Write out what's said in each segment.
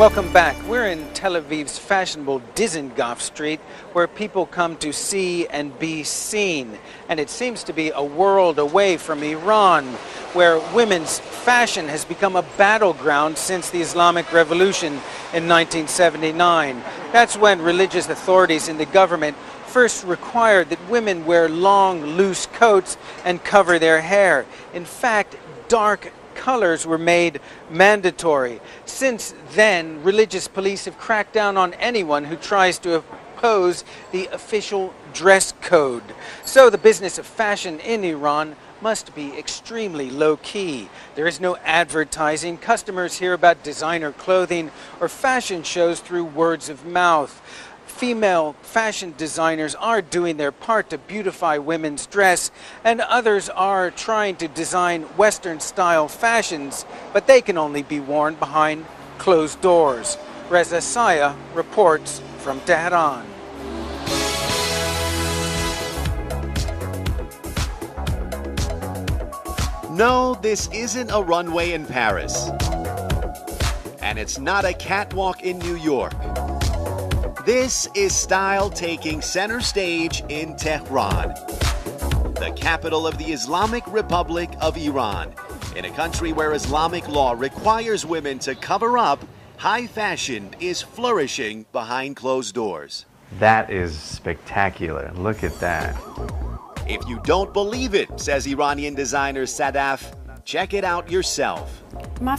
Welcome back. We're in Tel Aviv's fashionable Dizengoff Street, where people come to see and be seen. And it seems to be a world away from Iran, where women's fashion has become a battleground since the Islamic Revolution in 1979. That's when religious authorities in the government first required that women wear long, loose coats and cover their hair. In fact, dark colors were made mandatory. Since then, religious police have cracked down on anyone who tries to oppose the official dress code. So the business of fashion in Iran must be extremely low-key. There is no advertising. Customers hear about designer clothing or fashion shows through words of mouth. Female fashion designers are doing their part to beautify women's dress, and others are trying to design Western-style fashions, but they can only be worn behind closed doors. Reza Saya reports from Tehran. No, this isn't a runway in Paris. And it's not a catwalk in New York. This is style taking center stage in Tehran, the capital of the Islamic Republic of Iran. In a country where Islamic law requires women to cover up, high fashion is flourishing behind closed doors. That is spectacular. Look at that. If you don't believe it, says Iranian designer Sadaf, check it out yourself. I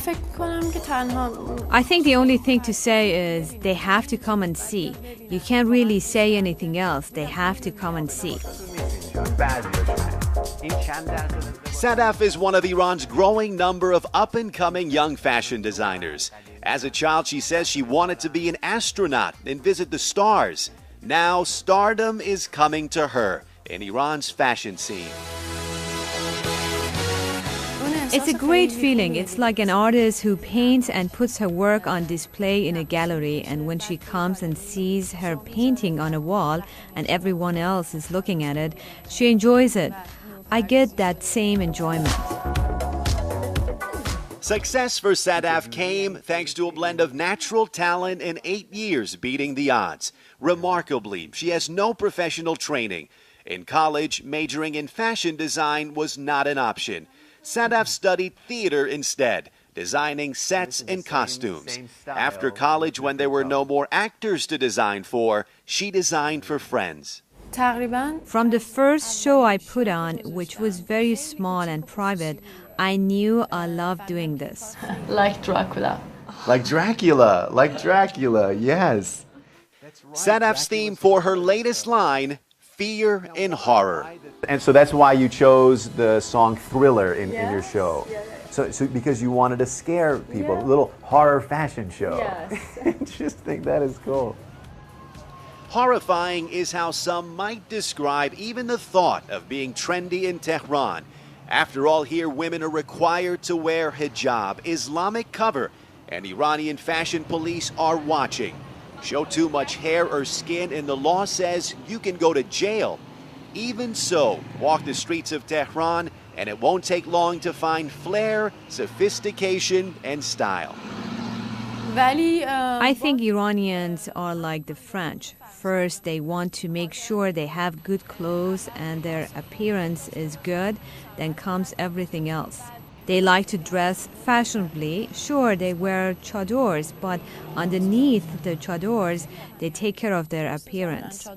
think the only thing to say is they have to come and see. You can't really say anything else. They have to come and see. Sadaf is one of Iran's growing number of up-and-coming young fashion designers. As a child, she says she wanted to be an astronaut and visit the stars. Now, stardom is coming to her in Iran's fashion scene. It's a great feeling. It's like an artist who paints and puts her work on display in a gallery, and when she comes and sees her painting on a wall and everyone else is looking at it, she enjoys it. I get that same enjoyment. Success for Sadaf came thanks to a blend of natural talent and 8 years beating the odds. Remarkably, she has no professional training. In college, majoring in fashion design was not an option. Sadaf studied theater instead, designing sets and costumes. After college, when there were no more actors to design for, she designed for friends. From the first show I put on, which was very small and private, I knew I loved doing this. Like Dracula. Like Dracula, yes. Sadaf's theme for her latest line, fear and horror. And so that's why you chose the song Thriller in your show. So because you wanted to scare people, a little horror fashion show. Yes. I just think that is cool. Horrifying is how some might describe even the thought of being trendy in Tehran. After all, here women are required to wear hijab, Islamic cover, and Iranian fashion police are watching. Show too much hair or skin and the law says you can go to jail. Even so, walk the streets of Tehran and it won't take long to find flair, sophistication, and style. I think Iranians are like the French. First, they want to make sure they have good clothes and their appearance is good, then comes everything else. They like to dress fashionably. Sure, they wear chadors, but underneath the chadors, they take care of their appearance. I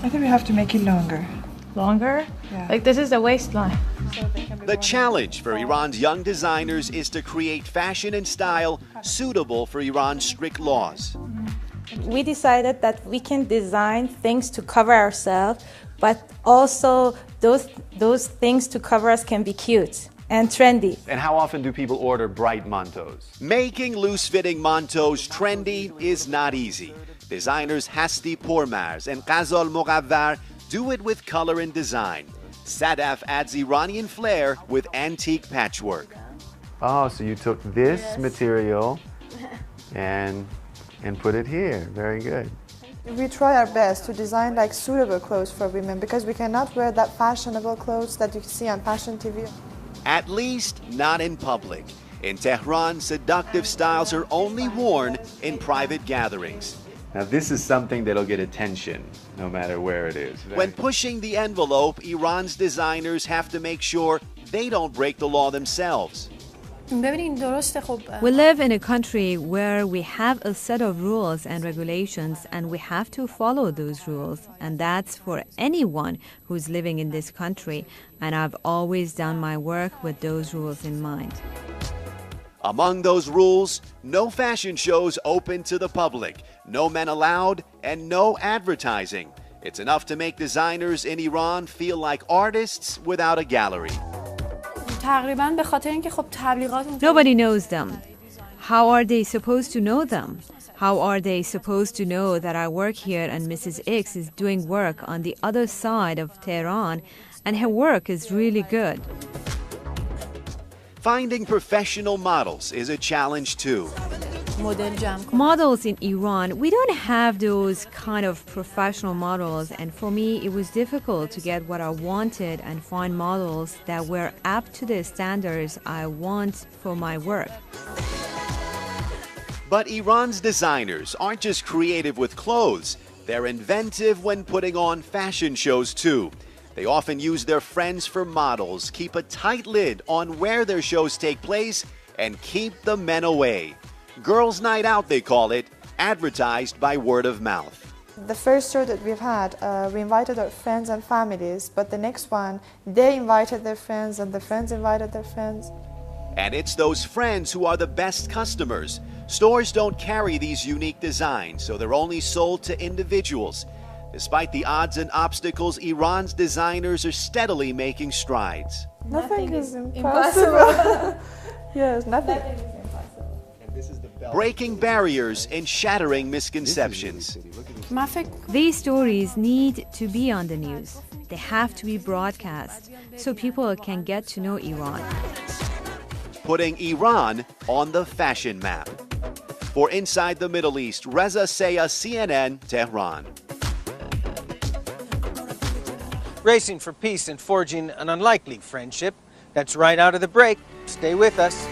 think we have to make it longer. Longer? Yeah. Like this is the waistline. The challenge for Iran's young designers is to create fashion and style suitable for Iran's strict laws. We decided that we can design things to cover ourselves, but also those things to cover us can be cute and trendy. And how often do people order bright mantos? Making loose-fitting mantos trendy is not easy. Designers Hasti Pourmars and Ghazal Mughawwar do it with color and design. Sadaf adds Iranian flair with antique patchwork. Oh, so you took this material and put it here. Very good. We try our best to design like suitable clothes for women because we cannot wear that fashionable clothes that you see on fashion TV. At least not in public. In Tehran, seductive styles are only worn in private gatherings. Now this is something that'll get attention no matter where it is. When pushing the envelope, Iran's designers have to make sure they don't break the law themselves. We live in a country where we have a set of rules and regulations, and we have to follow those rules. And that's for anyone who's living in this country. And I've always done my work with those rules in mind. Among those rules, no fashion shows open to the public, no men allowed, and no advertising. It's enough to make designers in Iran feel like artists without a gallery. Nobody knows them. How are they supposed to know them? How are they supposed to know that I work here and Mrs. X is doing work on the other side of Tehran and her work is really good? Finding professional models is a challenge too. Models in Iran, we don't have those kind of professional models, and for me it was difficult to get what I wanted and find models that were up to the standards I want for my work. But Iran's designers aren't just creative with clothes, they're inventive when putting on fashion shows too. They often use their friends for models, keep a tight lid on where their shows take place, and keep the men away. Girls' Night Out, they call it, advertised by word of mouth. The first show that we've had, we invited our friends and families, but the next one, they invited their friends and the friends invited their friends. And it's those friends who are the best customers. Stores don't carry these unique designs, so they're only sold to individuals. Despite the odds and obstacles, Iran's designers are steadily making strides. Nothing is impossible. Yes, nothing. Breaking barriers and shattering misconceptions. These stories need to be on the news. They have to be broadcast so people can get to know Iran. Putting Iran on the fashion map. For Inside the Middle East, Reza Sayah, CNN, Tehran. Racing for peace and forging an unlikely friendship. That's right out of the break. Stay with us.